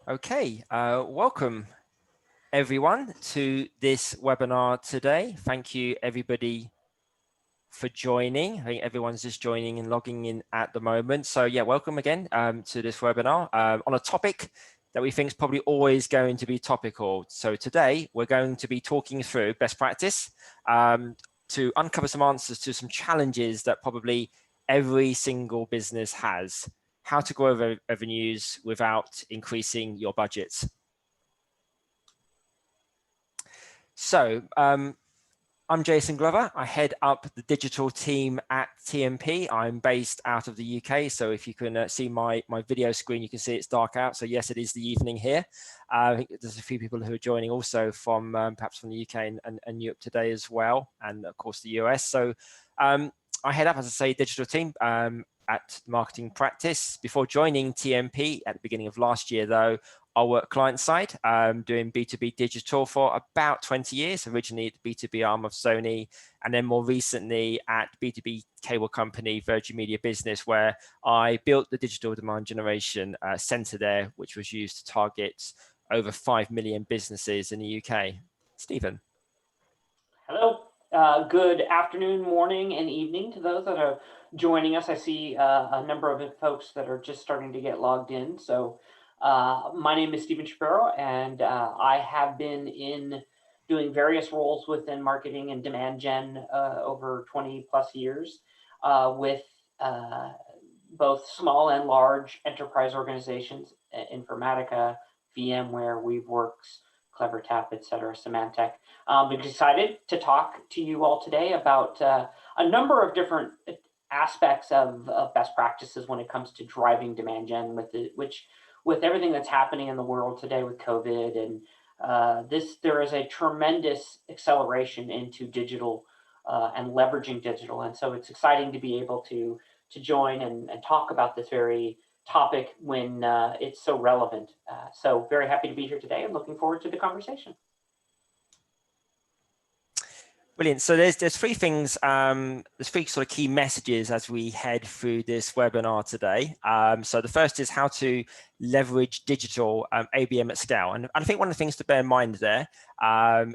Okay, welcome everyone to this webinar today. Thank you everybody for joining. I think everyone's just joining and logging in at the moment. So yeah, welcome again to this webinar on a topic that we think is probably always going to be topical. So today we're going to be talking through best practice to uncover some answers to some challenges that probably every single business has. How to grow revenues without increasing your budgets. So I'm Jason Glover. I head up the digital team at TMP. I'm based out of the UK. So if you can see my video screen, you can see it's dark out. So yes, it is the evening here. I think there's a few people who are joining also from perhaps from the UK and Europe today as well. And of course the US. So I head up, as I say, digital team at marketing practice. Before joining TMP at the beginning of last year, though, I work client side, doing B2B digital for about 20 years, originally at the B2B arm of Sony, and then more recently at B2B cable company, Virgin Media Business, where I built the digital demand generation center there, which was used to target over 5 million businesses in the UK. Stephen. Hello. Good afternoon, morning, and evening to those that are joining us. I see a number of folks that are just starting to get logged in. So my name is Stephen Shapiro, and I have been doing various roles within marketing and demand gen over 20 plus years with both small and large enterprise organizations, Informatica, VMware, Weaveworks, CleverTap, etc., Symantec. I'm excited to talk to you all today about a number of different aspects of best practices when it comes to driving demand gen, with everything that's happening in the world today with COVID, and there is a tremendous acceleration into digital and leveraging digital, and so it's exciting to be able to join and talk about this very topic when it's so relevant. So very happy to be here today and looking forward to the conversation. Brilliant. So there's three things, there's three sort of key messages as we head through this webinar today. So the first is how to leverage digital ABM at scale. And I think one of the things to bear in mind there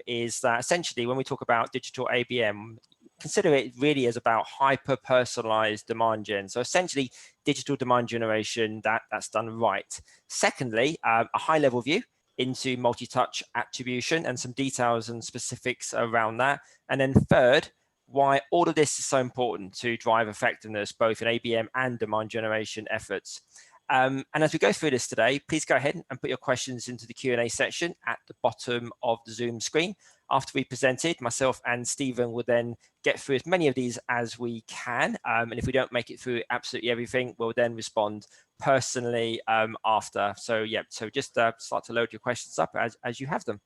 is that essentially when we talk about digital ABM, consider it really as about hyper-personalized demand gen. So essentially digital demand generation that's done right. Secondly, a high-level view into multi-touch attribution and some details and specifics around that. And then third, why all of this is so important to drive effectiveness, both in ABM and demand generation efforts. And as we go through this today, please go ahead and put your questions into the Q&A section at the bottom of the Zoom screen. After we presented, myself and Stephen will then get through as many of these as we can. And if we don't make it through absolutely everything, we'll then respond personally after. So yeah, so just start to load your questions up as you have them.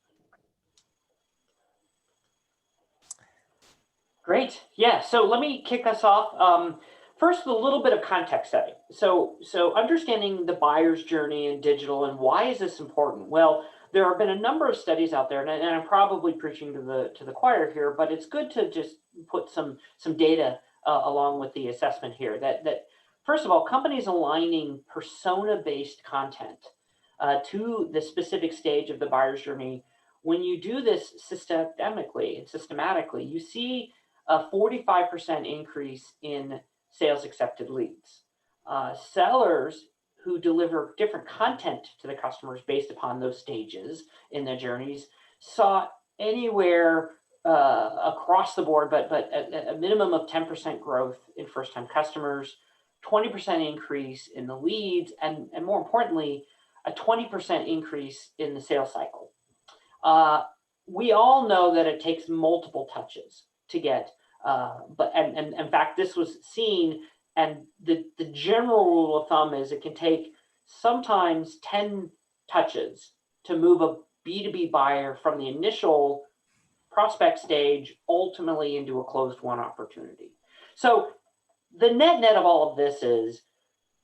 Great. Yeah, so let me kick us off. First, a little bit of context setting. So understanding the buyer's journey in digital and why is this important? Well, there have been a number of studies out there, and I'm probably preaching to the choir here, but it's good to just put some data along with the assessment here. That first of all, companies aligning persona-based content to the specific stage of the buyer's journey. When you do this systematically, you see a 45% increase in sales accepted leads. Sellers who deliver different content to the customers based upon those stages in their journeys saw anywhere across the board, but a minimum of 10% growth in first-time customers, 20% increase in the leads, and more importantly, a 20% increase in the sales cycle. We all know that it takes multiple touches to get, but in fact, this was seen, and the general rule of thumb is it can take sometimes 10 touches to move a B2B buyer from the initial prospect stage ultimately into a closed won opportunity. So the net of all of this is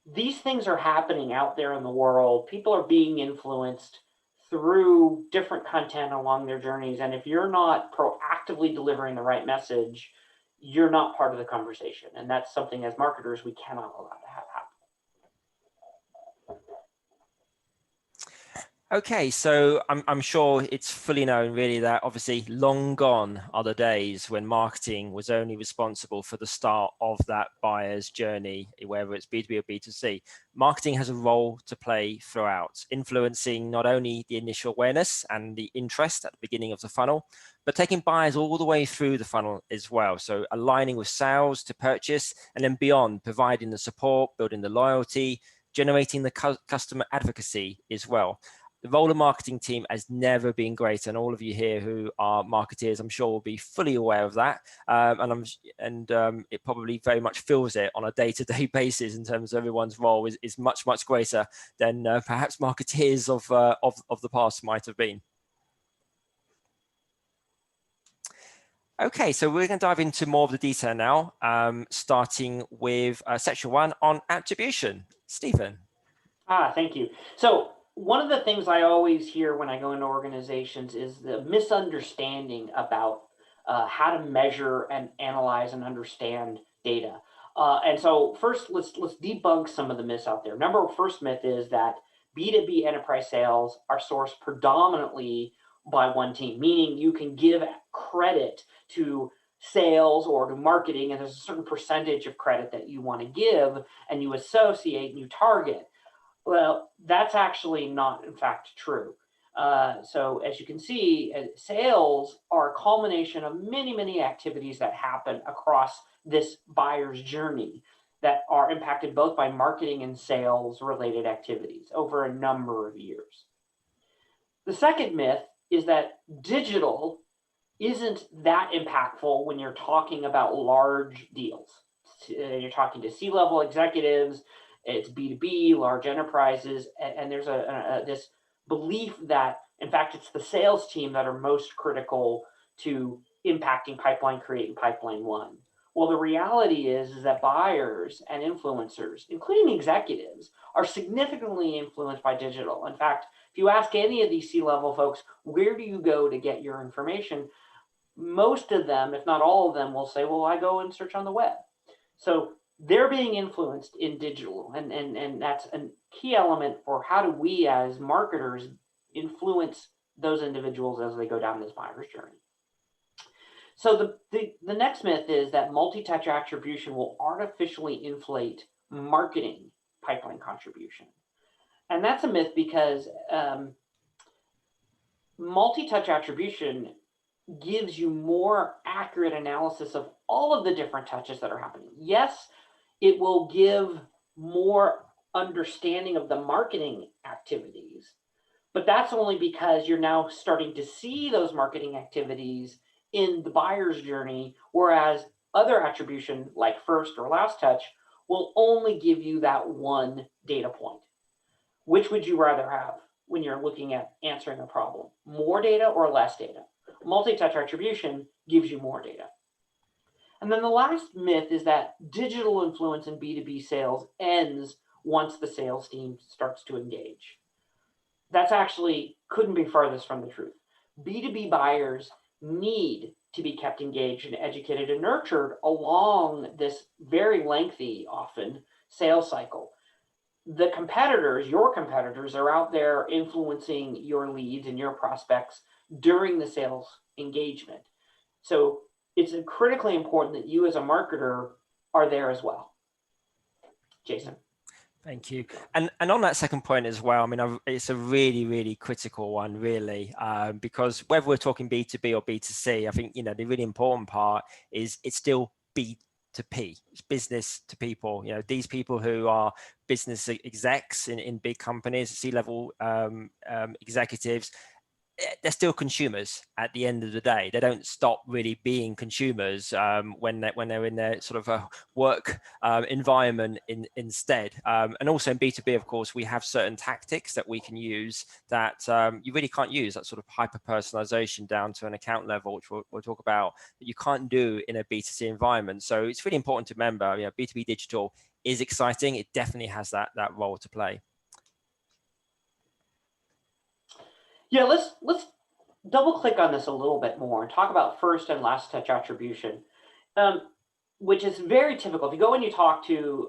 these things are happening out there in the world. People are being influenced through different content along their journeys. And if you're not proactively delivering the right message, you're not part of the conversation. And that's something as marketers we cannot allow to have happen. Okay, so I'm sure it's fully known really that obviously long gone are the days when marketing was only responsible for the start of that buyer's journey, whether it's B2B or B2C. Marketing has a role to play throughout, influencing not only the initial awareness and the interest at the beginning of the funnel, but taking buyers all the way through the funnel as well. So aligning with sales to purchase and then beyond, providing the support, building the loyalty, generating the customer advocacy as well. The role of marketing team has never been greater, and all of you here who are marketeers, I'm sure, will be fully aware of that. It probably very much feels it on a day-to-day basis in terms of everyone's role is much greater than perhaps marketeers of the past might have been. Okay, so we're going to dive into more of the detail now, starting with section 1 on attribution. Stephen. Thank you. So one of the things I always hear when I go into organizations is the misunderstanding about how to measure and analyze and understand data. And so first, let's debunk some of the myths out there. First myth is that B2B enterprise sales are sourced predominantly by one team, meaning you can give credit to sales or to marketing, and there's a certain percentage of credit that you want to give, and you associate and you target. Well, that's actually not, in fact, true. So as you can see, sales are a culmination of many activities that happen across this buyer's journey that are impacted both by marketing and sales related activities over a number of years. The second myth is that digital isn't that impactful when you're talking about large deals. You're talking to C-level executives, it's B2B, large enterprises, and there's this belief that, in fact, it's the sales team that are most critical to impacting pipeline create and pipeline one. Well, the reality is that buyers and influencers, including executives, are significantly influenced by digital. In fact, if you ask any of these C-level folks, where do you go to get your information? Most of them, if not all of them, will say, well, I go and search on the web. So they're being influenced in digital, and that's a key element for how do we as marketers influence those individuals as they go down this buyer's journey. So the next myth is that multi-touch attribution will artificially inflate marketing pipeline contribution. And that's a myth because multi-touch attribution gives you more accurate analysis of all of the different touches that are happening. Yes, it will give more understanding of the marketing activities, but that's only because you're now starting to see those marketing activities in the buyer's journey, whereas other attribution like first or last touch will only give you that one data point. Which would you rather have when you're looking at answering a problem? More data or less data? Multi-touch attribution gives you more data. And then the last myth is that digital influence in B2B sales ends once the sales team starts to engage. That's actually couldn't be farthest from the truth. B2B buyers need to be kept engaged and educated and nurtured along this very lengthy, often, sales cycle. The competitors, your competitors, are out there influencing your leads and your prospects during the sales engagement. So it's critically important that you as a marketer are there as well. Jason. Thank you. And on that second point as well, I mean, it's a really critical one, really, because whether we're talking B2B or B2C, I think, the really important part is it's still B2P, it's business to people. These people who are business execs in big companies, C-level executives, they're still consumers at the end of the day. They don't stop really being consumers when they're in their sort of a work environment instead. And also in B2B, of course, we have certain tactics that we can use that you really can't use, that sort of hyper personalization down to an account level, which we'll talk about, that you can't do in a B2C environment. So it's really important to remember, B2B digital is exciting. It definitely has that role to play. Yeah, let's double click on this a little bit more and talk about first and last touch attribution. which is very typical. If you go and you talk to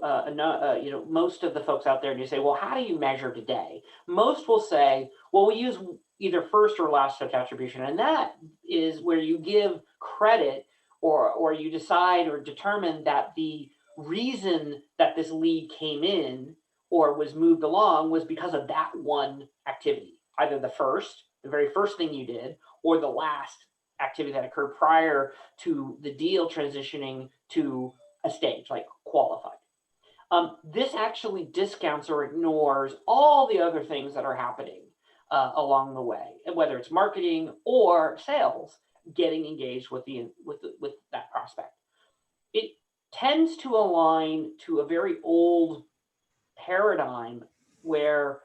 most of the folks out there and you say, well, how do you measure today? Most will say, well, we use either first or last touch attribution. And that is where you give credit or you decide or determine that the reason that this lead came in or was moved along was because of that one activity, either the very first thing you did, or the last activity that occurred prior to the deal transitioning to a stage like qualified. This actually discounts or ignores all the other things that are happening along the way, whether it's marketing or sales getting engaged with that prospect. It tends to align to a very old paradigm where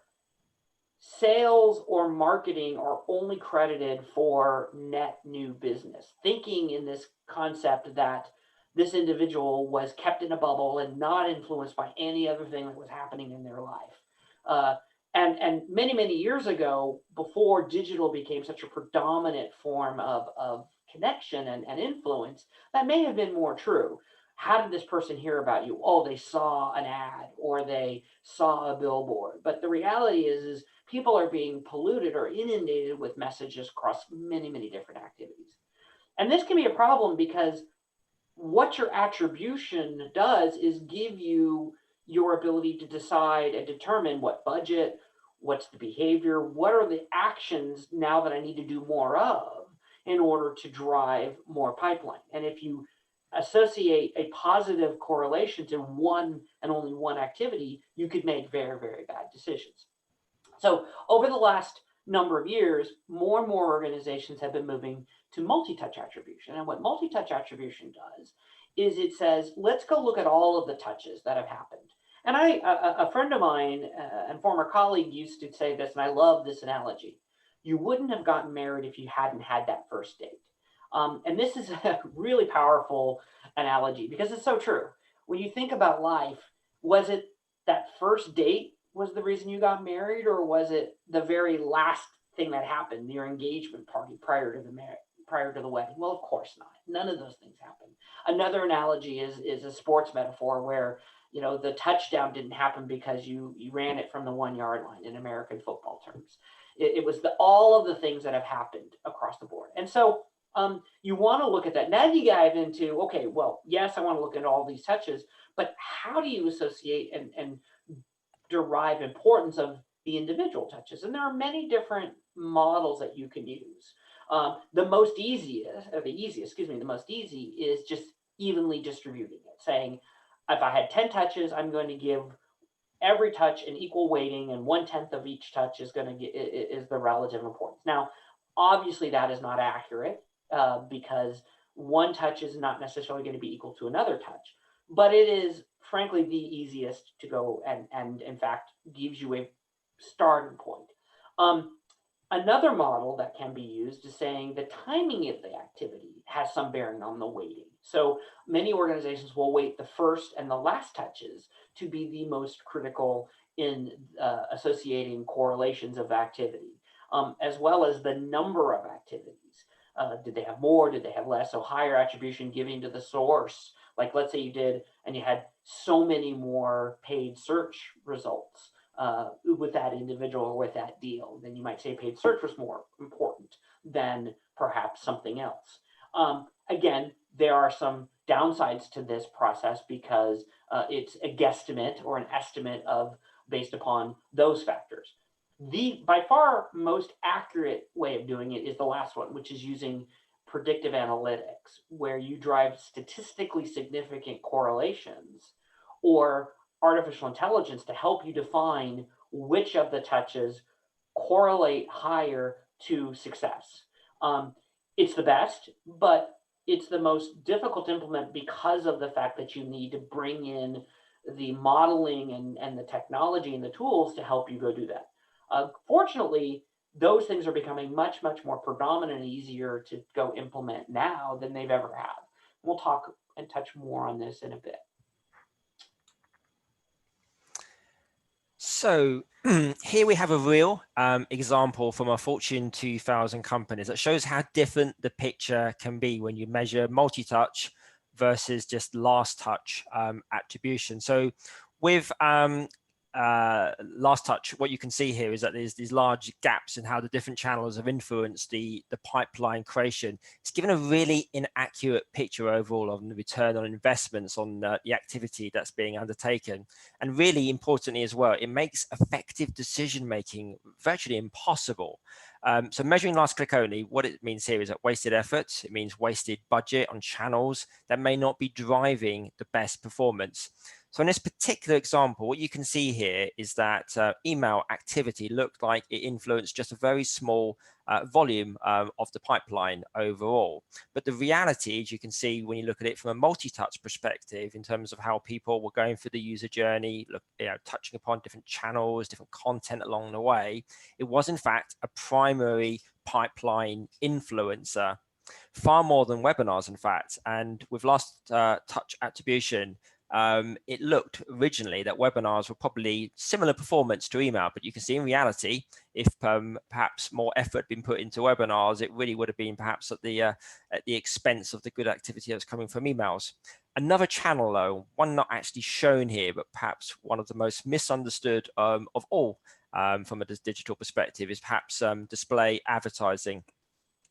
sales or marketing are only credited for net new business, thinking in this concept that this individual was kept in a bubble and not influenced by any other thing that was happening in their life. And many years ago, before digital became such a predominant form of connection and influence, that may have been more true. How did this person hear about you? Oh, they saw an ad or they saw a billboard. But the reality is people are being polluted or inundated with messages across many different activities. And this can be a problem because what your attribution does is give you your ability to decide and determine what budget, what's the behavior, what are the actions now that I need to do more of in order to drive more pipeline. And if you associate a positive correlation to one and only one activity, you could make very bad decisions. So over the last number of years, more and more organizations have been moving to multi-touch attribution. And what multi-touch attribution does is it says, let's go look at all of the touches that have happened. And a friend of mine and former colleague used to say this, and I love this analogy. You wouldn't have gotten married if you hadn't had that first date. And this is a really powerful analogy because it's so true. When you think about life, was it that first date was the reason you got married, or was it the very last thing that happened, your engagement party prior to the wedding? Well, of course not. None of those things happen. Another analogy is a sports metaphor where the touchdown didn't happen because you ran it from the 1 yard line in American football terms. It was all of the things that have happened across the board. And so you want to look at that. Now you dive into, okay, well, yes, I want to look at all these touches, but how do you associate and derive importance of the individual touches? And there are many different models that you can use. The most easy is just evenly distributing it, saying, if I had 10 touches, I'm going to give every touch an equal weighting, and 1/10 of each touch is the relative importance. Now, obviously, that is not accurate because one touch is not necessarily going to be equal to another touch, but it is, frankly, the easiest to go and in fact, gives you a starting point. Another model that can be used is saying the timing of the activity has some bearing on the weighting. So many organizations will weight the first and the last touches to be the most critical in associating correlations of activity, as well as the number of activities. Did they have more? Did they have less? So higher attribution giving to the source. Like let's say you did and you had so many more paid search results with that individual or with that deal, then you might say paid search was more important than perhaps something else. Again, there are some downsides to this process because it's a guesstimate or an estimate based upon those factors. The by far most accurate way of doing it is the last one, which is using predictive analytics, where you drive statistically significant correlations or artificial intelligence to help you define which of the touches correlate higher to success. It's the best, but it's the most difficult to implement because of the fact that you need to bring in the modeling and the technology and the tools to help you go do that. Fortunately, those things are becoming much more predominant and easier to go implement now than they've ever have. We'll talk and touch more on this in a bit. So here we have a real example from a Fortune 2000 companies that shows how different the picture can be when you measure multi-touch versus just last touch attribution. So with last touch, what you can see here is that there's these large gaps in how the different channels have influenced the pipeline creation. It's given a really inaccurate picture overall of the return on investments on the activity that's being undertaken. And really importantly as well, it makes effective decision making virtually impossible. So measuring last click only, what it means here is that wasted effort, it means wasted budget on channels that may not be driving the best performance. So in this particular example, what you can see here is that email activity looked like it influenced just a very small volume of the pipeline overall. But the reality, as you can see when you look at it from a multi-touch perspective, in terms of how people were going through the user journey, touching upon different channels, different content along the way, it was in fact a primary pipeline influencer, far more than webinars, in fact. And with last touch attribution, it looked originally that webinars were probably similar performance to email, but you can see in reality, if perhaps more effort had been put into webinars, it really would have been perhaps at the expense of the good activity that's coming from emails. Another channel, though, one not actually shown here, but perhaps one of the most misunderstood of all from a digital perspective, is perhaps display advertising.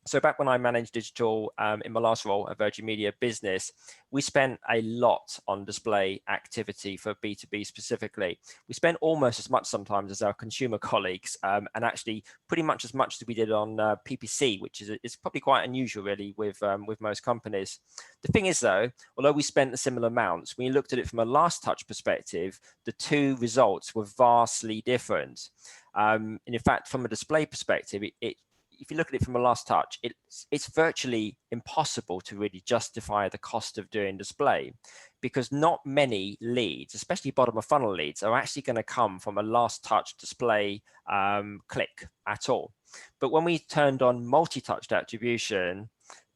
So back when I managed digital in my last role at Virgin Media Business, we spent a lot on display activity for B2B specifically. We spent almost as much sometimes as our consumer colleagues, and actually pretty much as much as we did on PPC, which is probably quite unusual really with most companies. The thing is though, although we spent the similar amounts, when you looked at it from a last touch perspective, the two results were vastly different. And in fact, from a display perspective, if you look at it from a last touch, it's virtually impossible to really justify the cost of doing display, because not many leads, especially bottom of funnel leads, are actually going to come from a last touch display click at all. But when we turned on multi-touch attribution,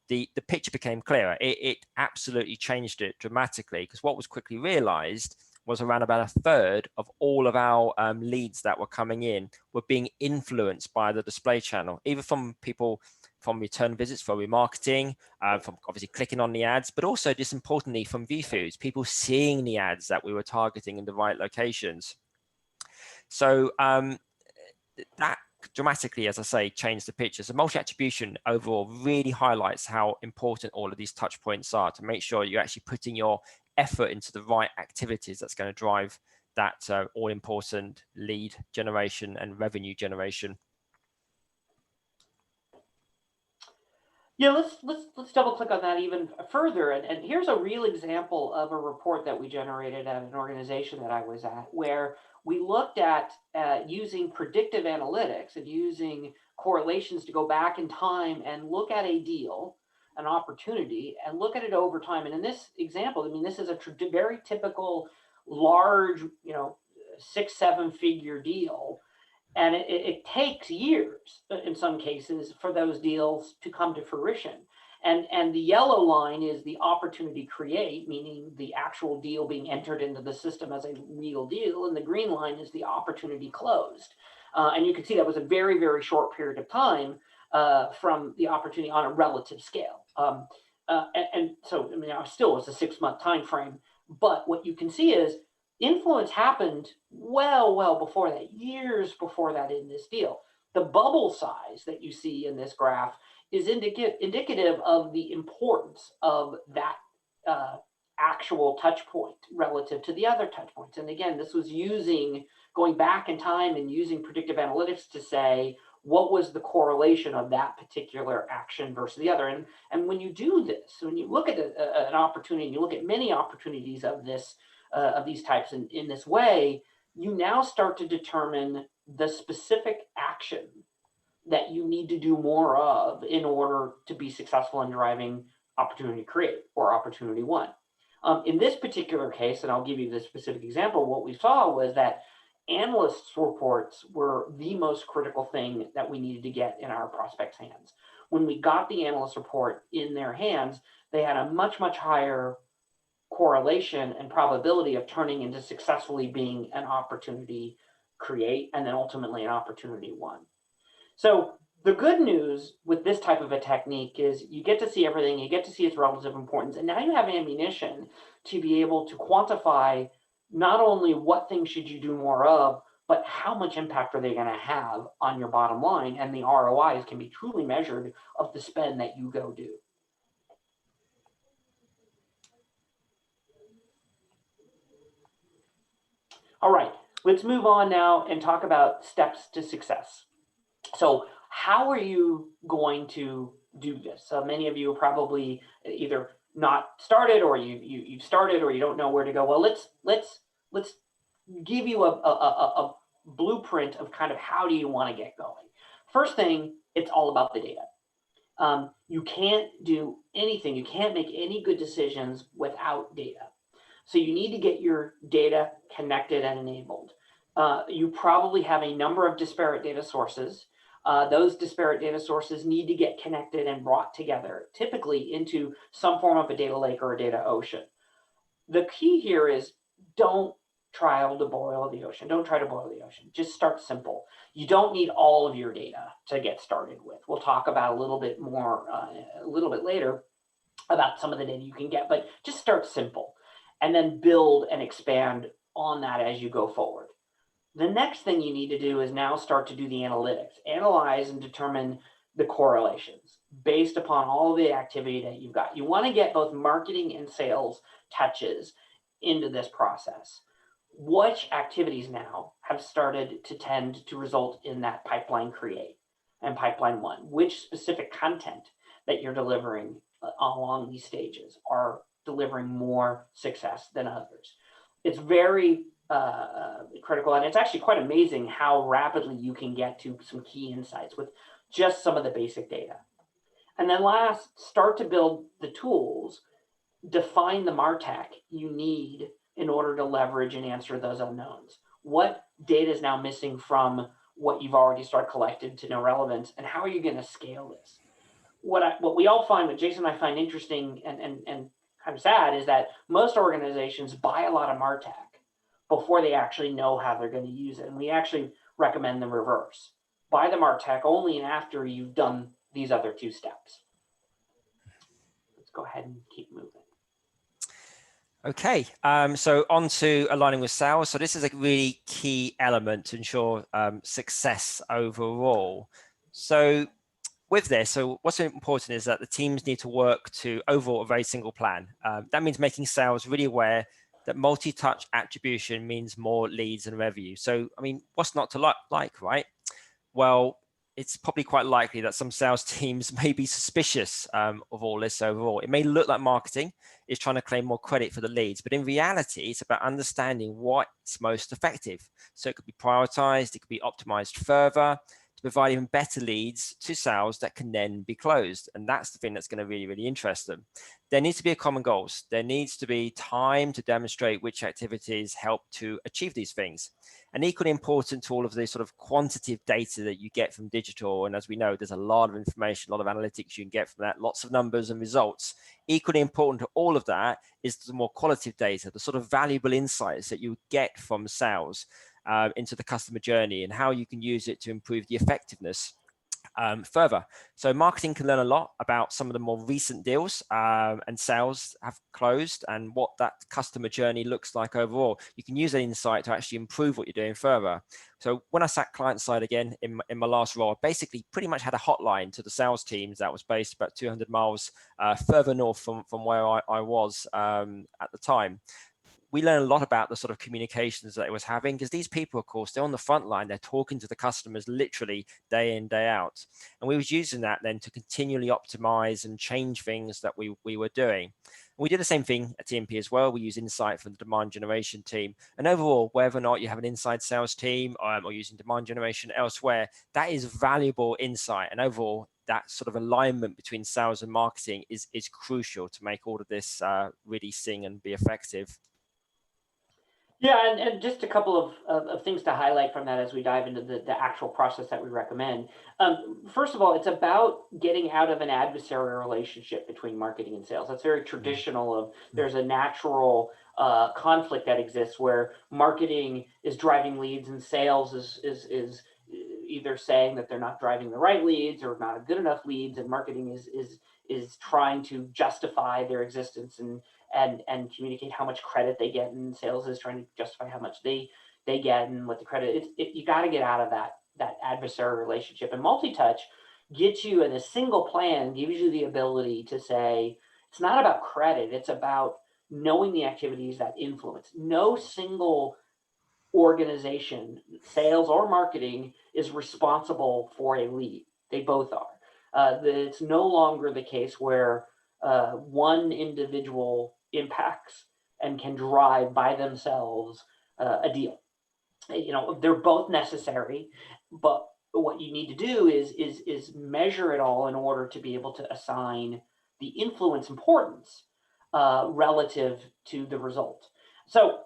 the picture became clearer. It absolutely changed it dramatically, because what was quickly realized was around about a third of all of our leads that were coming in were being influenced by the display channel, either from people from return visits for remarketing, from obviously clicking on the ads, but also just importantly from view foods, people seeing the ads that we were targeting in the right locations. So that dramatically, as I say, changed the picture. So multi-attribution overall really highlights how important all of these touch points are to make sure you're actually putting your effort into the right activities that's going to drive that all-important lead generation and revenue generation. Yeah, let's double click on that even further. And here's a real example of a report that we generated at an organization that I was at, where we looked at using predictive analytics and using correlations to go back in time and look at a deal, an opportunity, and look at it over time. And in this example, I mean, this is a very typical large, 6-7 figure deal. And it takes years in some cases for those deals to come to fruition. And the yellow line is the opportunity create, meaning the actual deal being entered into the system as a real deal. And the green line is the opportunity closed. And you can see that was a very, very short period of time from the opportunity on a relative scale. And so, I mean, still was a 6-month time frame. But what you can see is influence happened well before that, years before that in this deal. The bubble size that you see in this graph is indicative of the importance of that actual touch point relative to the other touch points. And again, this was going back in time and using predictive analytics to say, what was the correlation of that particular action versus the other? And when you do this, when you look at an opportunity, and you look at many opportunities of these types in this way, you now start to determine the specific action that you need to do more of in order to be successful in driving opportunity create or opportunity one. In this particular case, and I'll give you this specific example, what we saw was that analysts' reports were the most critical thing that we needed to get in our prospects' hands. When we got the analyst report in their hands, they had a much higher correlation and probability of turning into successfully being an opportunity create and then ultimately an opportunity one. So The good news with this type of a technique is you get to see everything, you get to see its relative importance, and now you have ammunition to be able to quantify not only what things should you do more of, but how much impact are they going to have on your bottom line, and the ROIs can be truly measured of the spend that you go do. All right, let's move on now and talk about steps to success. So how are you going to do this? Many of you are probably either not started, or you've started, or you don't know where to go. Well, let's give you a blueprint of kind of how do you want to get going. First thing, it's all about the data. You can't do anything, you can't make any good decisions without data. So you need to get your data connected and enabled. You probably have a number of disparate data sources. Those disparate data sources need to get connected and brought together, typically into some form of a data lake or a data ocean. The key here is don't try to boil the ocean. Don't try to boil the ocean. Just start simple. You don't need all of your data to get started with. We'll talk about a little bit more, a little bit later, about some of the data you can get, but just start simple and then build and expand on that as you go forward. The next thing you need to do is now start to do the analytics, analyze and determine the correlations based upon all the activity that you've got. You want to get both marketing and sales touches into this process. Which activities now have started to tend to result in that pipeline create and pipeline one? Which specific content that you're delivering along these stages are delivering more success than others? It's very critical, and it's actually quite amazing how rapidly you can get to some key insights with just some of the basic data. And then last, start to build the tools, define the MarTech you need in order to leverage and answer those unknowns. What data is now missing from what you've already started collected to no relevance, and how are you going to scale this? What we all find, what Jason and I find interesting and kind of sad, is that most organizations buy a lot of MarTech before they actually know how they're going to use it. And we actually recommend the reverse. Buy the MarTech only and after you've done these other two steps. Let's go ahead and keep moving. Okay, so on to aligning with sales. So this is a really key element to ensure success overall. So with this, so what's important is that the teams need to work to overall a very single plan. That means making sales really aware that multi-touch attribution means more leads and revenue. So, I mean, what's not to like, right? Well, it's probably quite likely that some sales teams may be suspicious of all this overall. It may look like marketing is trying to claim more credit for the leads, but in reality, it's about understanding what's most effective. So it could be prioritized, it could be optimized further to provide even better leads to sales that can then be closed. And that's the thing that's going to really, really interest them. There needs to be a common goals. There needs to be time to demonstrate which activities help to achieve these things. And equally important to all of the sort of quantitative data that you get from digital. And as we know, there's a lot of information, a lot of analytics you can get from that, lots of numbers and results. Equally important to all of that is the more qualitative data, the sort of valuable insights that you get from sales into the customer journey and how you can use it to improve the effectiveness further. So marketing can learn a lot about some of the more recent deals and sales have closed and what that customer journey looks like overall. You can use that insight to actually improve what you're doing further. So when I sat client side again in my last role, I basically pretty much had a hotline to the sales teams that was based about 200 miles further north from where I was at the time. We learned a lot about the sort of communications that it was having, because these people, of course, they're on the front line, they're talking to the customers literally day in, day out. And we was using that then to continually optimize and change things that we were doing. And we did the same thing at TMP as well. We use insight from the demand generation team. And overall, whether or not you have an inside sales team or using demand generation elsewhere, that is valuable insight. And overall, that sort of alignment between sales and marketing is crucial to make all of this really sing and be effective. Yeah, and just a couple of things to highlight from that as we dive into the actual process that we recommend. First of all, it's about getting out of an adversarial relationship between marketing and sales. That's very traditional of there's a natural conflict that exists where marketing is driving leads and sales is either saying that they're not driving the right leads or not good enough leads, and marketing is trying to justify their existence and communicate how much credit they get, and sales is trying to justify how much they get and what the credit. You got to get out of that adversarial relationship. And multi-touch gets you in a single plan, gives you the ability to say, it's not about credit, it's about knowing the activities that influence. No single organization, sales or marketing, is responsible for a lead. They both are. It's no longer the case where one individual impacts and can drive by themselves a deal. They're both necessary, but what you need to do is measure it all in order to be able to assign the influence importance relative to the result. So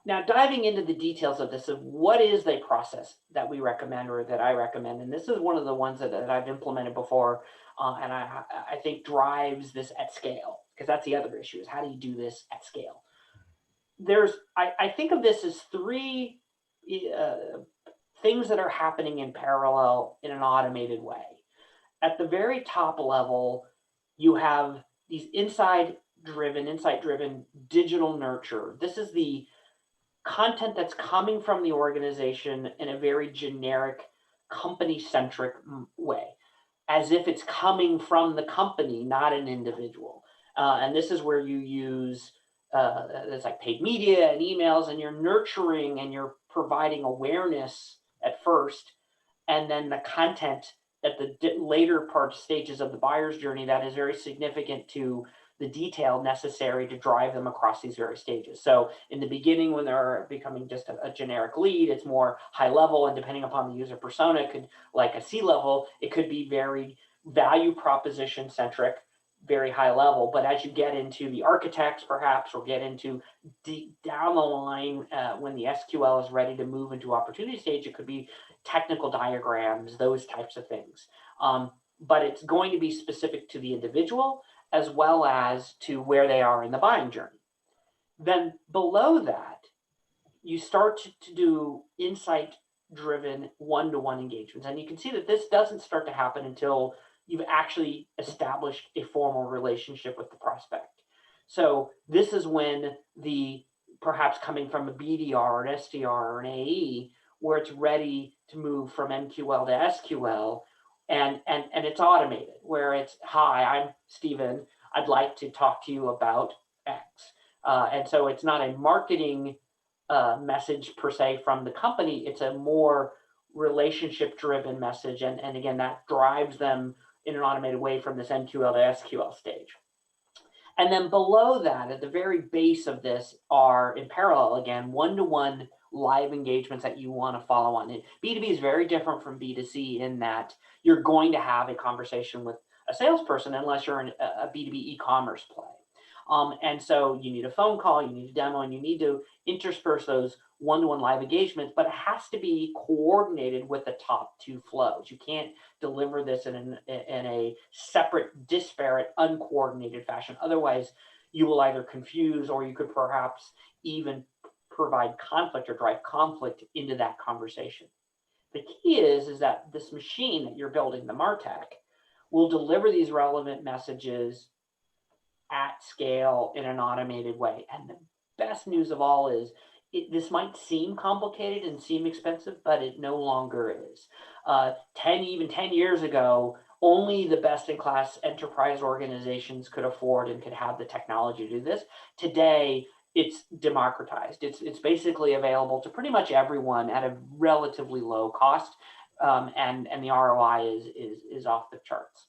now diving into the details of this, of what is the process that we recommend, or that I recommend, and this is one of the ones that I've implemented before, and I think drives this at scale, because that's the other issue, is how do you do this at scale? I think of this as three things that are happening in parallel in an automated way. At the very top level, you have these insight-driven digital nurture. This is the content that's coming from the organization in a very generic, company-centric way, as if it's coming from the company, not an individual. And this is where you use it's like paid media and emails, and you're nurturing and you're providing awareness at first, and then the content at the later stages of the buyer's journey that is very significant to the detail necessary to drive them across these various stages. So in the beginning, when they're becoming just a generic lead, it's more high level, and depending upon the user persona, it could, like a C-level, it could be very value proposition centric, very high level. But as you get into the architects, perhaps, or get into down the line, when the SQL is ready to move into opportunity stage, it could be technical diagrams, those types of things. But it's going to be specific to the individual as well as to where they are in the buying journey. Then below that, you start to do insight-driven one-to-one engagements. And you can see that this doesn't start to happen until you've actually established a formal relationship with the prospect. So this is when perhaps coming from a BDR, an SDR, or an AE, where it's ready to move from MQL to SQL, and it's automated, where it's, hi, I'm Steven, I'd like to talk to you about X. And so it's not a marketing message per se from the company, it's a more relationship-driven message, and again, that drives them in an automated way from this MQL to SQL stage. And then below that, at the very base of this, are in parallel, again, one-to-one live engagements that you want to follow on. And B2B is very different from B2C in that you're going to have a conversation with a salesperson unless you're in a B2B e-commerce play. And so you need a phone call, you need a demo, and you need to intersperse those one-to-one live engagements, but it has to be coordinated with the top two flows. You can't deliver this in a separate, disparate, uncoordinated fashion. Otherwise, you will either confuse, or you could perhaps even provide conflict or drive conflict into that conversation. The key is that this machine that you're building, the MarTech, will deliver these relevant messages at scale in an automated way. And the best news of all is this might seem complicated and seem expensive, but it no longer is. 10 years ago, only the best-in-class enterprise organizations could afford and could have the technology to do this. Today, it's democratized. It's basically available to pretty much everyone at a relatively low cost, and the ROI is off the charts.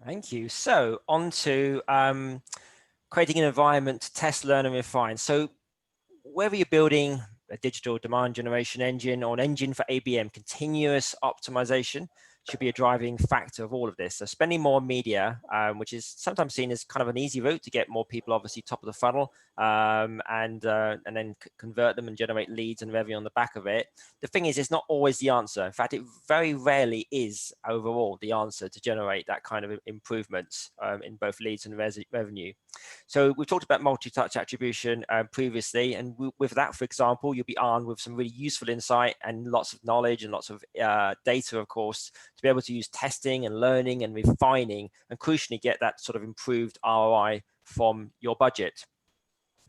Thank you. So on to creating an environment to test, learn, and refine. So whether you're building a digital demand generation engine or an engine for ABM, continuous optimization should be a driving factor of all of this. So spending more media, which is sometimes seen as kind of an easy route to get more people, obviously top of the funnel, and then convert them and generate leads and revenue on the back of it. The thing is, it's not always the answer. In fact, it very rarely is overall the answer to generate that kind of improvements in both leads and revenue. So we've talked about multi-touch attribution previously, and with that, for example, you'll be armed with some really useful insight and lots of knowledge and lots of data, of course, to be able to use testing and learning and refining, and crucially get that sort of improved ROI from your budget.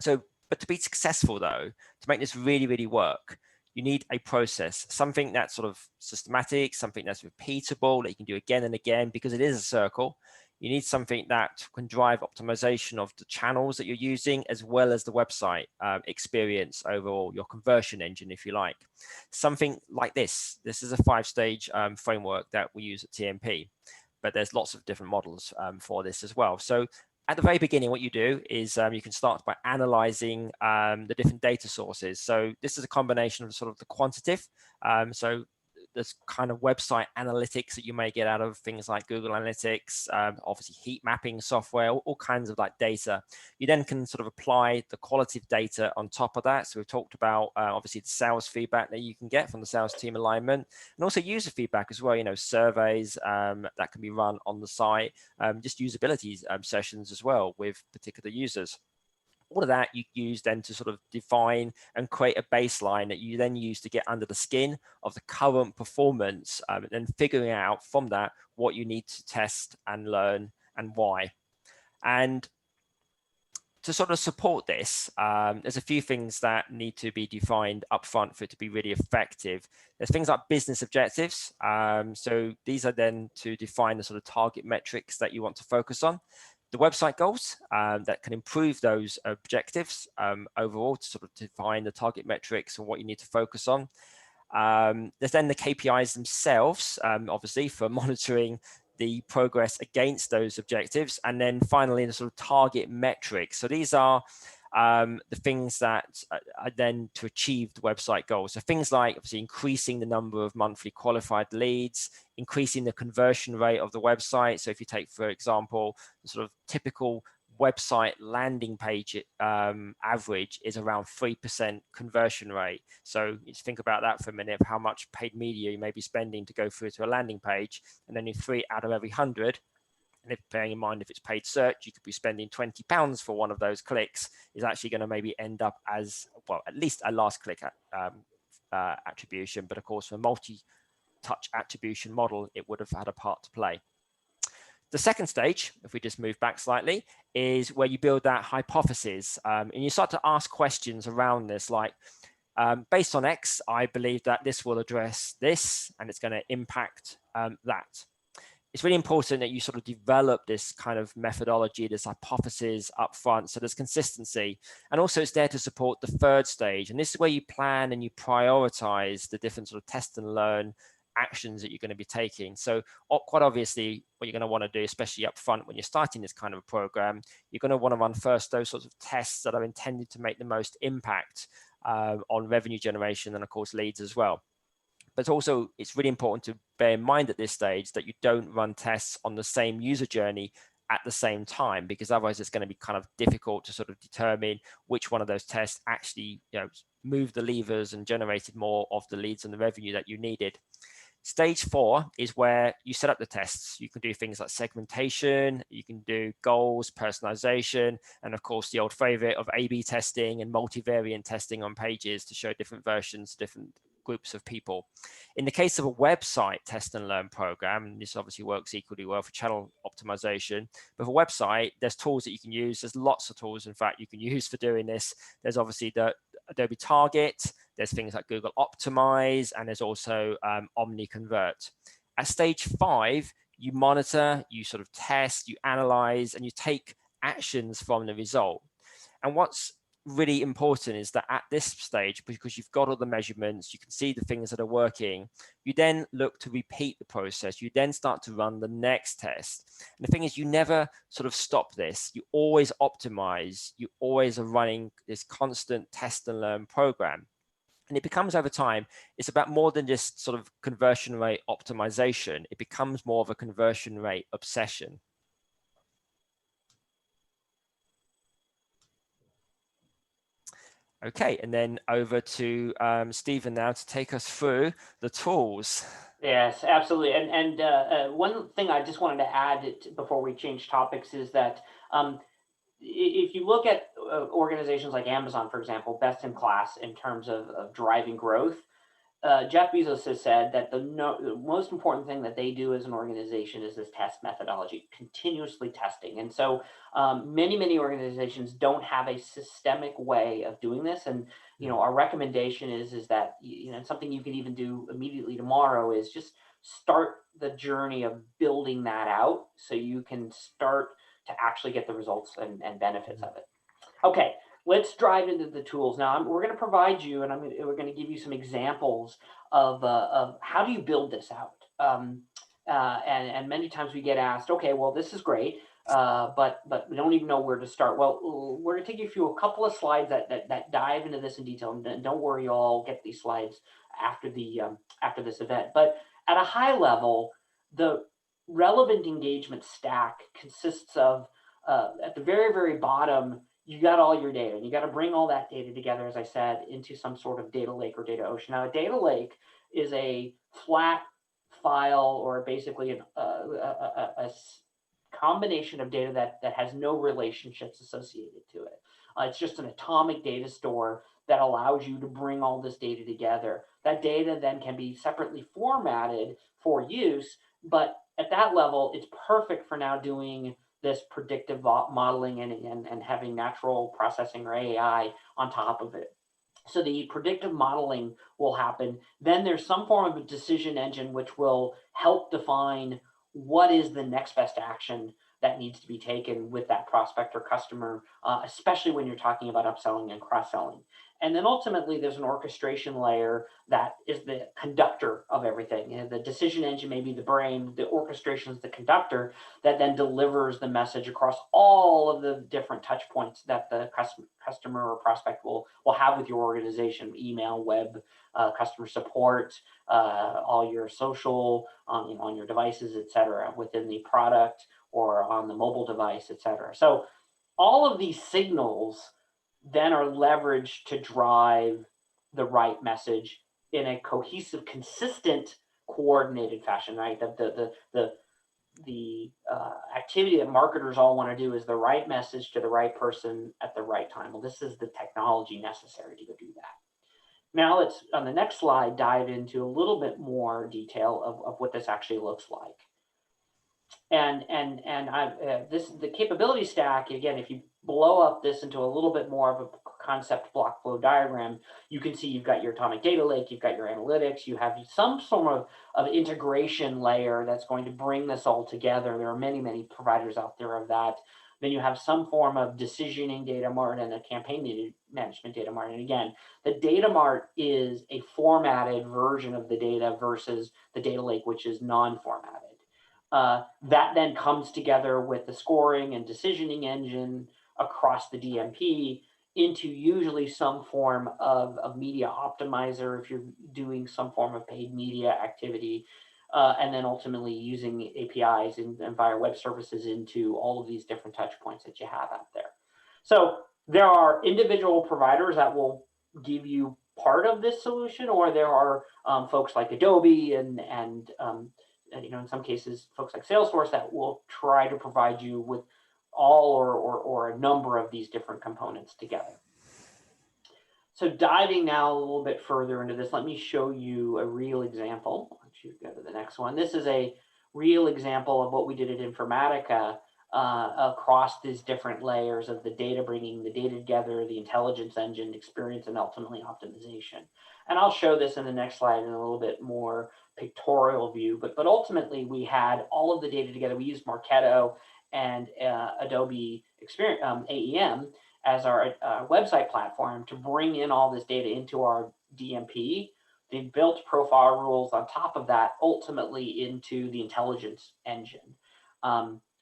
So, but to be successful though, to make this really, really work, you need a process, something that's sort of systematic, something that's repeatable, that you can do again and again, because it is a circle. You need something that can drive optimization of the channels that you're using, as well as the website experience overall, your conversion engine, if you like. Something like this. This is a 5-stage framework that we use at TMP, but there's lots of different models for this as well. So at the very beginning, what you do is you can start by analyzing the different data sources. So this is a combination of sort of the quantitative. So this kind of website analytics that you may get out of things like Google Analytics, obviously heat mapping software, all kinds of like data. You then can sort of apply the qualitative data on top of that. So we've talked about obviously the sales feedback that you can get from the sales team alignment, and also user feedback as well, you know, surveys that can be run on the site, just usability sessions as well with particular users. All of that you use then to sort of define and create a baseline that you then use to get under the skin of the current performance, and then figuring out from that what you need to test and learn and why. And to sort of support this, there's a few things that need to be defined upfront for it to be really effective. There's things like business objectives. So these are then to define the sort of target metrics that you want to focus on. The website goals that can improve those objectives overall, to sort of define the target metrics and what you need to focus on. There's then the KPIs themselves, obviously, for monitoring the progress against those objectives. And then finally, the sort of target metrics. So these are the things that are then to achieve the website goals. So things like obviously increasing the number of monthly qualified leads, increasing the conversion rate of the website. So if you take, for example, the sort of typical website landing page average is around 3% conversion rate. So you think about that for a minute, of how much paid media you may be spending to go through to a landing page, and then 3 out of every 100. And if bearing in mind, if it's paid search, you could be spending £20 for one of those clicks, is actually going to maybe end up as, well, at least a last click attribution. But of course, for a multi-touch attribution model, it would have had a part to play. The second stage, if we just move back slightly, is where you build that hypothesis, and you start to ask questions around this, like, based on X, I believe that this will address this, and it's going to impact that. It's really important that you sort of develop this kind of methodology, this hypothesis up front, so there's consistency. And also it's there to support the third stage. And this is where you plan and you prioritize the different sort of test and learn actions that you're going to be taking. So quite obviously, what you're going to want to do, especially up front when you're starting this kind of a program, you're going to want to run first those sorts of tests that are intended to make the most impact on revenue generation, and of course leads as well. But also, it's really important to bear in mind at this stage that you don't run tests on the same user journey at the same time, because otherwise it's going to be kind of difficult to sort of determine which one of those tests actually, you know, moved the levers and generated more of the leads and the revenue that you needed. Stage 4 is where you set up the tests. You can do things like segmentation, you can do goals, personalization, and of course the old favorite of A/B testing and multivariate testing on pages to show different versions, different groups of people. In the case of a website test and learn program, and this obviously works equally well for channel optimization, but for website, there's tools that you can use. There's lots of tools, in fact, you can use for doing this. There's obviously the Adobe Target, there's things like Google Optimize, and there's also Omni Convert. At stage 5, you monitor, you sort of test, you analyze, and you take actions from the result. And what's really important is that at this stage, because you've got all the measurements, you can see the things that are working, you then look to repeat the process. You then start to run the next test. And the thing is, you never sort of stop this. You always optimize. You always are running this constant test and learn program. And it becomes, over time, it's about more than just sort of conversion rate optimization. It becomes more of a conversion rate obsession. Okay, and then over to Stephen now to take us through the tools. Yes, absolutely. And one thing I just wanted to add before we change topics is that if you look at organizations like Amazon, for example, best in class in terms of driving growth, Jeff Bezos has said that the most important thing that they do as an organization is this test methodology, continuously testing. And so many organizations don't have a systemic way of doing this. And, our recommendation is that, something you can even do immediately tomorrow is just start the journey of building that out so you can start to actually get the results and benefits of it. Okay, let's dive into the tools now. We're going to provide you, and we're going to give you some examples of how do you build this out. And many times we get asked, okay, well, this is great, but we don't even know where to start. Well, we're going to take you through a couple of slides that dive into this in detail. And don't worry, you'll all get these slides after this event. But at a high level, the relevant engagement stack consists of at the very, very bottom, you got all your data, and you got to bring all that data together, as I said, into some sort of data lake or data ocean. Now, a data lake is a flat file, or basically a combination of data that has no relationships associated to it. It's just an atomic data store that allows you to bring all this data together. That data then can be separately formatted for use, but at that level, it's perfect for now doing this predictive modeling and having natural processing or AI on top of it. So the predictive modeling will happen. Then there's some form of a decision engine which will help define what is the next best action that needs to be taken with that prospect or customer, especially when you're talking about upselling and cross-selling. And then ultimately, there's an orchestration layer that is the conductor of everything. The decision engine may be the brain, the orchestration is the conductor that then delivers the message across all of the different touch points that the customer or prospect will have with your organization: email, web, customer support, all your social, on your devices, et cetera, within the product or on the mobile device, et cetera. So all of these signals then are leveraged to drive the right message in a cohesive, consistent, coordinated fashion, right? The activity that marketers all want to do is the right message to the right person at the right time. Well, this is the technology necessary to go do that. Now let's, on the next slide, dive into a little bit more detail of what this actually looks like. And the capability stack, again, if you blow up this into a little bit more of a concept block flow diagram, you can see you've got your atomic data lake, you've got your analytics, you have some sort of integration layer that's going to bring this all together. There are many providers out there of that. Then you have some form of decisioning data mart and a campaign management data mart. And again, the data mart is a formatted version of the data versus the data lake, which is non-formatted. That then comes together with the scoring and decisioning engine across the DMP into usually some form of media optimizer if you're doing some form of paid media activity, and then ultimately using APIs and via web services into all of these different touch points that you have out there. So there are individual providers that will give you part of this solution, or there are folks like Adobe and in some cases, folks like Salesforce that will try to provide you with all or a number of these different components together. So diving now a little bit further into this, let me show you a real example. Let's go to the next one. This is a real example of what we did at Informatica across these different layers of the data, bringing the data together, the intelligence engine, experience, and ultimately optimization. And I'll show this in the next slide in a little bit more pictorial view, but ultimately we had all of the data together. We used Marketo and Adobe Experience, AEM as our website platform to bring in all this data into our DMP. They built profile rules on top of that, ultimately into the intelligence engine,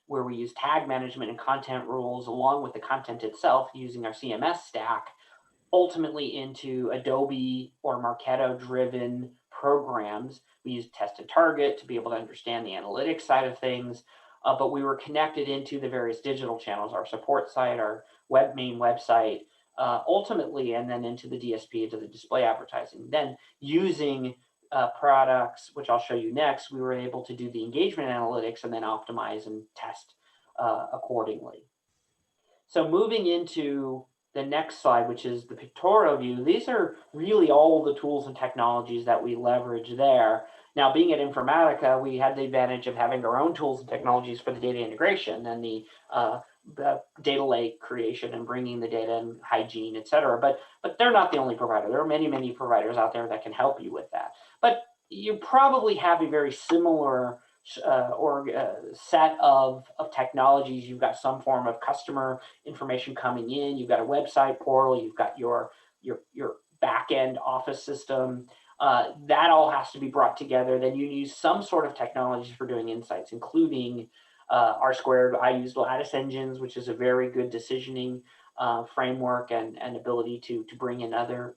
where we use tag management and content rules along with the content itself using our CMS stack, ultimately into Adobe or Marketo-driven programs. We use test and target to be able to understand the analytics side of things, but we were connected into the various digital channels, our support site, our main website, ultimately, and then into the DSP, into the display advertising. Then using products, which I'll show you next, we were able to do the engagement analytics and then optimize and test accordingly. So moving into the next slide, which is the pictorial view, these are really all the tools and technologies that we leverage there. Now, being at Informatica, we had the advantage of having our own tools and technologies for the data integration and the data lake creation and bringing the data and hygiene, et cetera. But they're not the only provider. There are many, many providers out there that can help you with that. But you probably have a very similar set of technologies. You've got some form of customer information coming in. You've got a website portal. You've got your back-end office system. That all has to be brought together. Then you use some sort of technologies for doing insights, including R-squared. I use Lattice Engines, which is a very good decisioning framework and ability to bring in other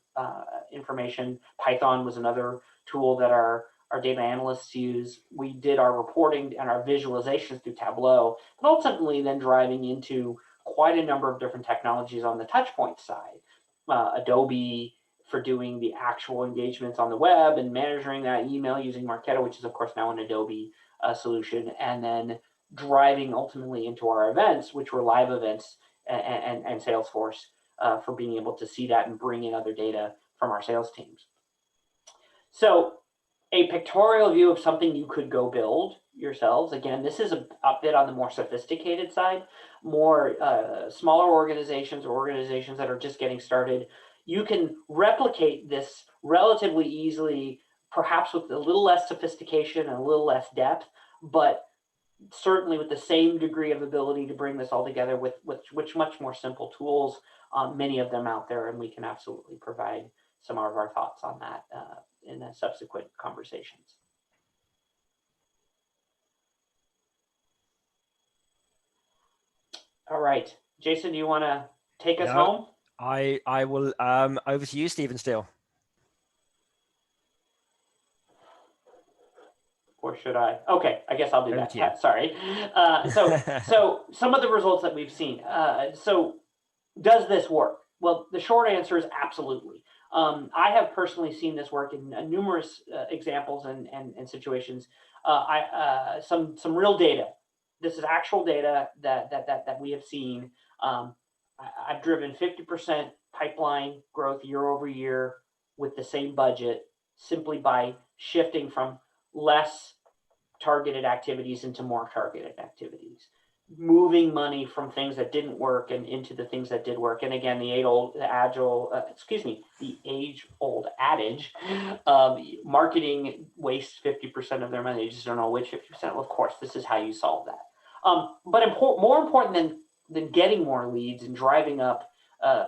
information. Python was another tool that our data analysts use. We did our reporting and our visualizations through Tableau, and ultimately then driving into quite a number of different technologies on the touchpoint side. Adobe for doing the actual engagements on the web and managing that email using Marketo, which is of course now an Adobe solution, and then driving ultimately into our events, which were live events and Salesforce for being able to see that and bring in other data from our sales teams. So a pictorial view of something you could go build yourselves. Again, this is a bit on the more sophisticated side, more smaller organizations or organizations that are just getting started. You can replicate this relatively easily, perhaps with a little less sophistication and a little less depth, but certainly with the same degree of ability to bring this all together with much more simple tools, many of them out there, and we can absolutely provide some of our thoughts on that in the subsequent conversations. All right, Jason, do you want to take us home? I will over to you, Stephen, still. Or should I? Okay, I guess I'll do that. Sorry. So some of the results that we've seen. So does this work? Well, the short answer is absolutely. I have personally seen this work in numerous examples and situations. Some real data. This is actual data that we have seen. I've driven 50% pipeline growth year over year with the same budget, simply by shifting from less targeted activities into more targeted activities, moving money from things that didn't work and into the things that did work. And again, the age-old adage, marketing wastes 50% of their money. You just don't know which 50%. Well, of course, this is how you solve that. But more important than getting more leads and driving up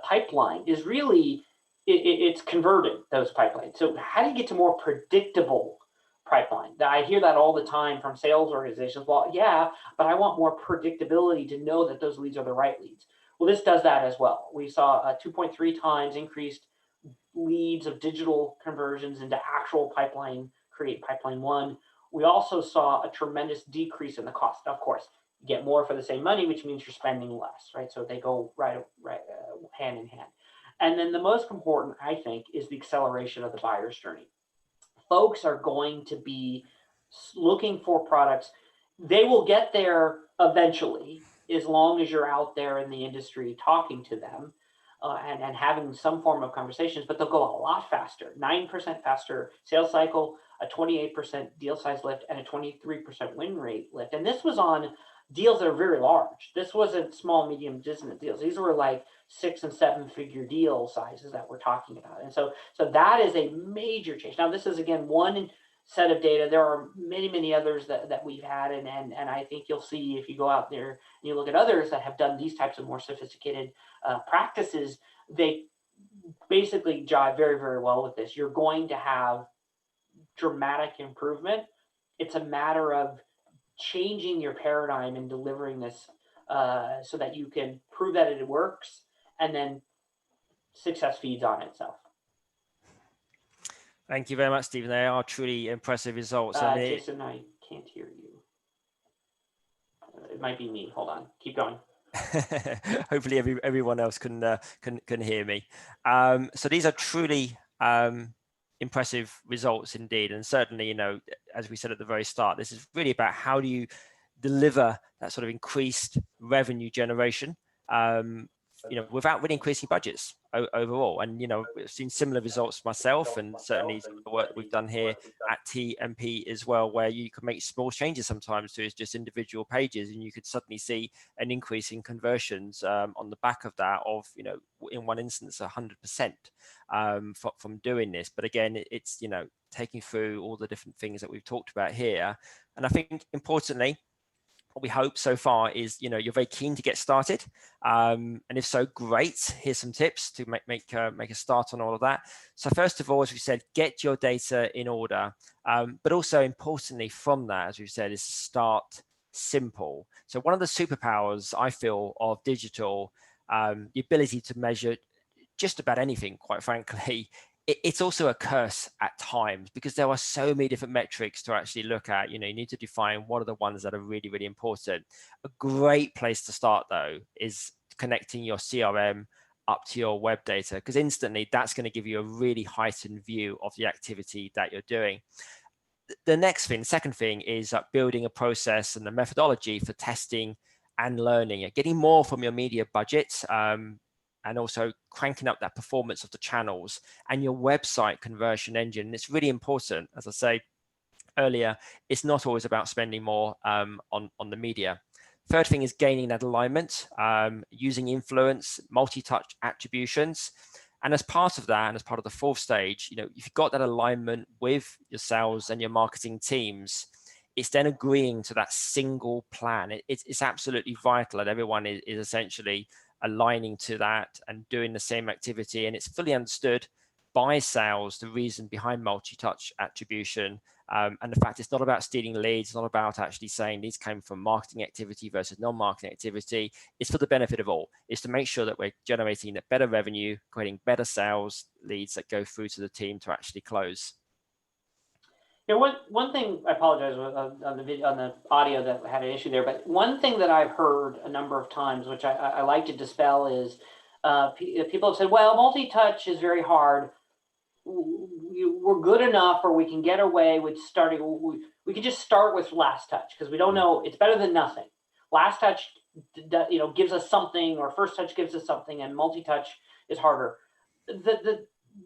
pipeline is really it's converting those pipelines. So how do you get to more predictable pipeline? I hear that all the time from sales organizations. Well, yeah, but I want more predictability to know that those leads are the right leads. Well, this does that as well. We saw a 2.3 times increased leads of digital conversions into actual pipeline, create pipeline one. We also saw a tremendous decrease in the cost. Now, of course, you get more for the same money, which means you're spending less, right? So they go right hand in hand. And then the most important, I think, is the acceleration of the buyer's journey. Folks are going to be looking for products. They will get there eventually, as long as you're out there in the industry talking to them and having some form of conversations, but they'll go a lot faster, 9% faster sales cycle, a 28% deal size lift, and a 23% win rate lift. And this was on deals that are very large. This wasn't small, medium business deals. These were like 6- and 7-figure deal sizes that we're talking about. And so that is a major change. Now, this is, again, one set of data. There are many, many others that we've had. And I think you'll see if you go out there and you look at others that have done these types of more sophisticated practices, they basically jive very, very well with this. You're going to have dramatic improvement. It's a matter of changing your paradigm and delivering this so that you can prove that it works, and then success feeds on itself. Thank you very much, Stephen. They are truly impressive results. Jason, I can't hear you. It might be me. Hold on. Keep going. Hopefully everyone else can hear me. So these are truly impressive results indeed. And certainly, you know, as we said at the very start, this is really about how do you deliver that sort of increased revenue generation without really increasing budgets overall. And, we've seen similar results myself, and certainly some of the work that we've done here at TMP as well, where you can make small changes sometimes to just individual pages, and you could suddenly see an increase in conversions on the back of that of, in one instance, 100% from doing this. But again, it's, taking through all the different things that we've talked about here. And I think importantly, what we hope so far is, you're very keen to get started. And if so, great. Here's some tips to make a start on all of that. So first of all, as we said, get your data in order. But also importantly from that, as we've said, is start simple. So one of the superpowers I feel of digital, the ability to measure just about anything, quite frankly, it's also a curse at times, because there are so many different metrics to actually look at. You need to define what are the ones that are really, really important. A great place to start, though, is connecting your CRM up to your web data, because instantly that's going to give you a really heightened view of the activity that you're doing. The second thing is building a process and a methodology for testing and learning, getting more from your media budget, and also cranking up that performance of the channels and your website conversion engine. And it's really important, as I say earlier, it's not always about spending more on the media. Third thing is gaining that alignment, using influence, multi-touch attributions. And as part of that, and as part of the fourth stage, if you've got that alignment with your sales and your marketing teams, it's then agreeing to that single plan. It's absolutely vital that everyone is essentially aligning to that and doing the same activity, and it's fully understood by sales the reason behind multi-touch attribution, and the fact it's not about stealing leads. It's not about actually saying these came from marketing activity versus non-marketing activity. It's for the benefit of all. It's to make sure that we're generating better revenue, creating better sales leads that go through to the team to actually close. One thing, I apologize on the video, on the audio that had an issue there, but one thing that I've heard a number of times, which I like to dispel, is people have said, well, multi-touch is very hard. We're good enough, or we can get away with starting. We can just start with last touch, because we don't know, it's better than nothing. Last touch, gives us something, or first touch gives us something, and multi-touch is harder.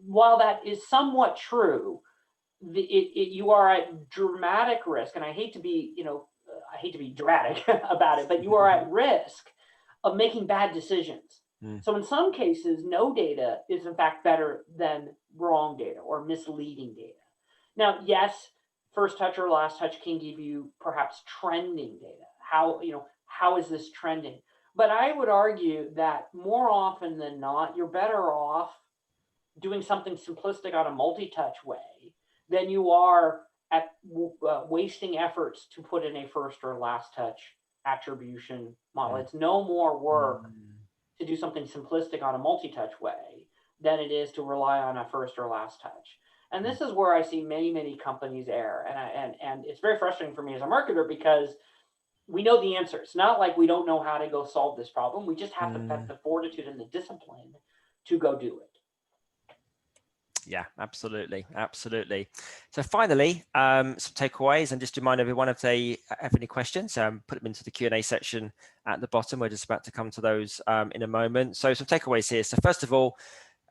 While that is somewhat true, you are at dramatic risk, and I hate to be dramatic about it, but you are at risk of making bad decisions. So in some cases, no data is in fact better than wrong data or misleading data. Now, yes, first touch or last touch can give you perhaps trending data. How is this trending? But I would argue that more often than not, you're better off doing something simplistic on a multi-touch way than you are at wasting efforts to put in a first or last touch attribution model. It's no more work to do something simplistic on a multi-touch way than it is to rely on a first or last touch. And this is where I see many, many companies err. And it's very frustrating for me as a marketer, because we know the answer. It's not like we don't know how to go solve this problem. We just have to have the fortitude and the discipline to go do it. Yeah, absolutely. So finally, some takeaways, and just to remind everyone, if they have any questions, put them into the Q&A section at the bottom. We're just about to come to those in a moment. So some takeaways here. So first of all,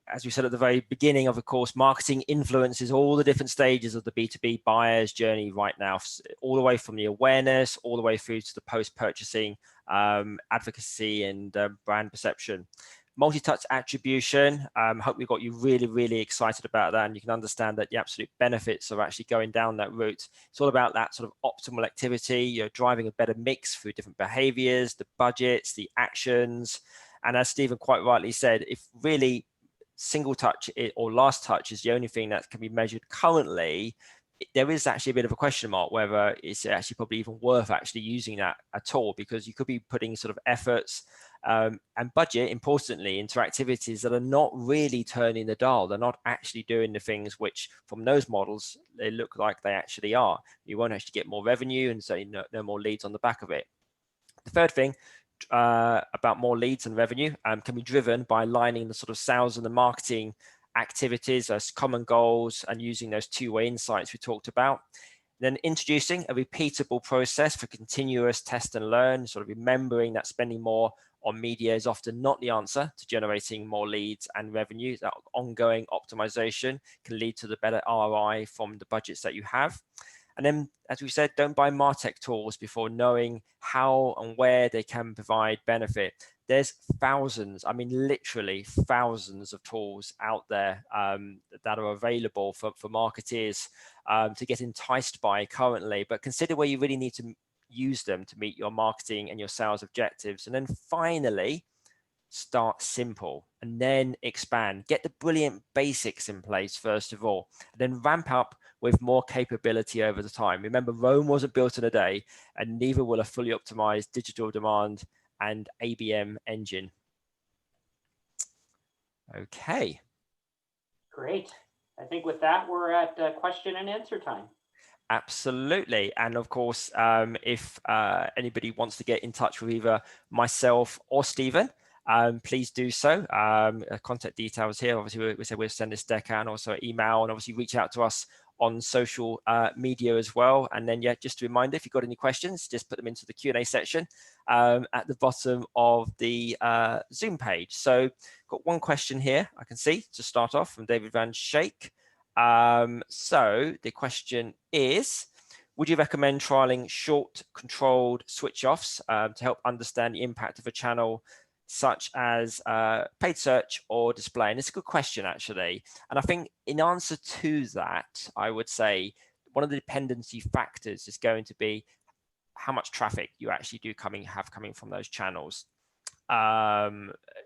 as we said at the very beginning of the course, marketing influences all the different stages of the B2B buyer's journey right now, all the way from the awareness, all the way through to the post-purchasing advocacy and brand perception. Multi-touch attribution, hope we got you really, really excited about that, and you can understand that the absolute benefits of actually going down that route. It's all about that sort of optimal activity. You're driving a better mix through different behaviors, the budgets, the actions. And as Stephen quite rightly said, if really single touch or last touch is the only thing that can be measured currently, there is actually a bit of a question mark whether it's actually probably even worth actually using that at all, because you could be putting sort of efforts and budget, importantly, into activities that are not really turning the dial. They're not actually doing the things which, from those models, they look like they actually are. You won't actually get more revenue, and so no more leads on the back of it. The third thing about more leads and revenue can be driven by aligning the sort of sales and the marketing activities as common goals and using those two-way insights we talked about. Then introducing a repeatable process for continuous test and learn, sort of remembering that spending more on media is often not the answer to generating more leads and revenue. That ongoing optimization can lead to the better ROI from the budgets that you have. And then, as we said, don't buy MarTech tools before knowing how and where they can provide benefit. There's thousands, I mean, literally thousands of tools out there that are available for marketeers to get enticed by currently, but consider where you really need to use them to meet your marketing and your sales objectives. And then finally, start simple and then expand. Get the brilliant basics in place first of all, and then ramp up with more capability over the time. Remember, Rome wasn't built in a day, and neither will a fully optimized digital demand and ABM engine. Okay. Great. I think with that, we're at question and answer time. Absolutely. And of course, if anybody wants to get in touch with either myself or Stephen, please do so. Contact details here. Obviously, we said we'll send this deck out, and also email, and obviously reach out to us on social media as well. And then, yeah, just a reminder, if you've got any questions, just put them into the Q&A section at the bottom of the Zoom page. So got one question here I can see to start off from David Van Shake. So the question is, would you recommend trialing short controlled switch offs to help understand the impact of a channel such as paid search or display? And it's a good question, actually. And I think in answer to that, I would say one of the dependency factors is going to be how much traffic you actually do have coming from those channels.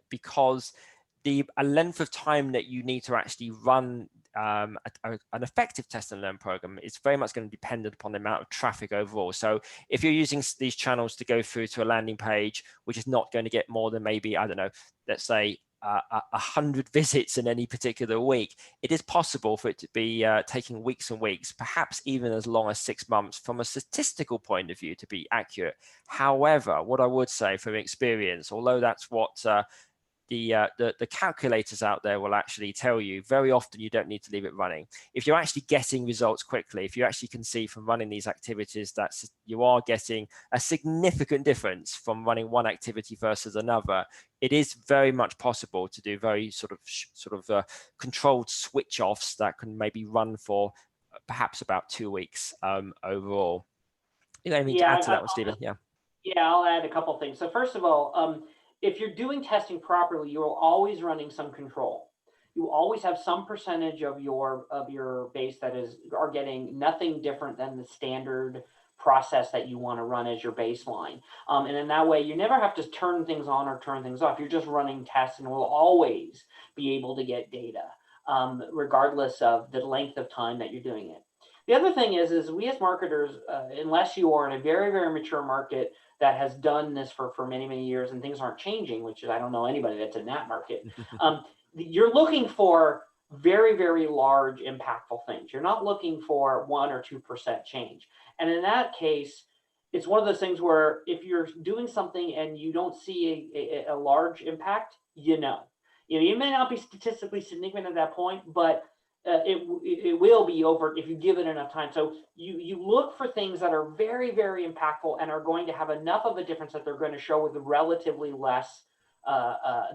Because a length of time that you need to actually run an effective test and learn program is very much going to depend upon the amount of traffic overall. So if you're using these channels to go through to a landing page, which is not going to get more than maybe, I don't know, let's say 100 visits in any particular week, it is possible for it to be taking weeks and weeks, perhaps even as long as 6 months from a statistical point of view to be accurate. However, what I would say from experience, although that's what the calculators out there will actually tell you, very often you don't need to leave it running. If you're actually getting results quickly, if you actually can see from running these activities that you are getting a significant difference from running one activity versus another, it is very much possible to do very sort of controlled switch offs that can maybe run for perhaps about 2 weeks overall. You know, anything to add to that one, Stephen? Yeah. Yeah, I'll add a couple things. So first of all, if you're doing testing properly, you're always running some control. You always have some percentage of your base that are getting nothing different than the standard process that you want to run as your baseline. And in that way, you never have to turn things on or turn things off. You're just running tests and will always be able to get data, regardless of the length of time that you're doing it. The other thing is we as marketers, unless you are in a very, very mature market that has done this for many, many years and things aren't changing, which is, I don't know anybody that's in that market, you're looking for very, very large impactful things. You're not looking for 1 or 2% change. And in that case, it's one of those things where if you're doing something and you don't see a large impact, you may not be statistically significant at that point, but it will be over if you give it enough time. So you look for things that are very, very impactful and are going to have enough of a difference that they're going to show with relatively less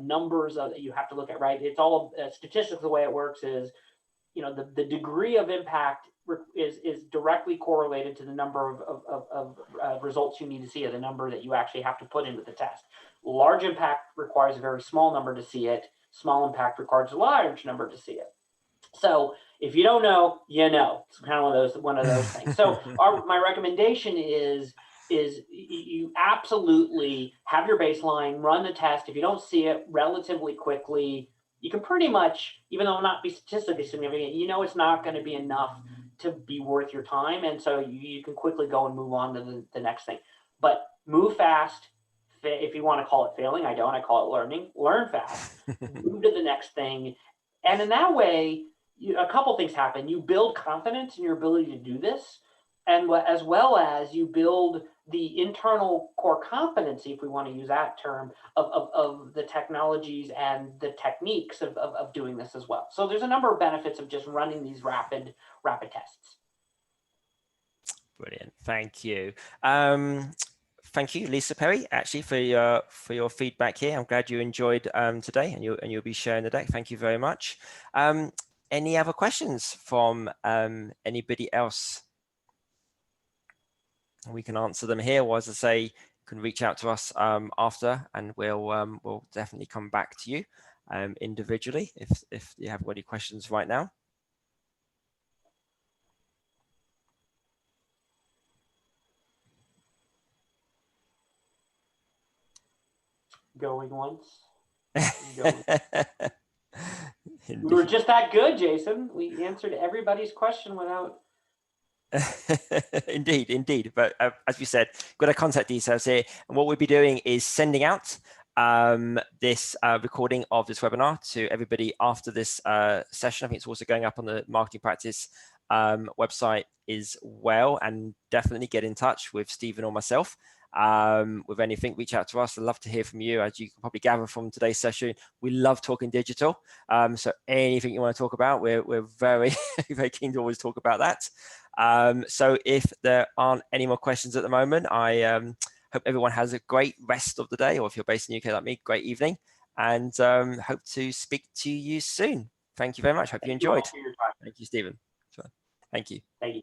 numbers that you have to look at, right? It's all statistics. The way it works is, the degree of impact is directly correlated to the number of results you need to see, or the number that you actually have to put into the test. Large impact requires a very small number to see it. Small impact requires a large number to see it. So if you don't know, it's kind of one of those things. So my recommendation is you absolutely have your baseline, run the test. If you don't see it relatively quickly, you can pretty much, even though it not be statistically significant, it's not going to be enough to be worth your time. And so you can quickly go and move on to the next thing. But move fast. If you want to call it failing, I don't. I call it learning. Learn fast. Move to the next thing. And in that way, a couple things happen. You build confidence in your ability to do this, and as well as you build the internal core competency, if we want to use that term, of the technologies and the techniques of doing this as well. So there's a number of benefits of just running these rapid tests. Brilliant. Thank you. Thank you, Lisa Perry, actually, for your feedback here. I'm glad you enjoyed today, and you'll be sharing the deck. Thank you very much. Any other questions from anybody else? We can answer them here, or as I say, you can reach out to us after, and we'll definitely come back to you individually if you have any questions right now. Going once. Going. We were just that good, Jason. We answered everybody's question without. Indeed. But as we said, got our contact details here, and what we'll be doing is sending out this recording of this webinar to everybody after this session. I think it's also going up on the Marketing Practice website as well, and definitely get in touch with Stephen or myself with anything. Reach out to us. I'd love to hear from you. As you can probably gather from today's session, we love talking digital, so anything you want to talk about, we're very very keen to always talk about that. So if there aren't any more questions at the moment, I hope everyone has a great rest of the day, or if you're based in the UK like me, great evening, and hope to speak to you soon. Thank you very much. Hope you enjoyed. Thank you all for your time. Thank you, Stephen. Thank you. Thank you.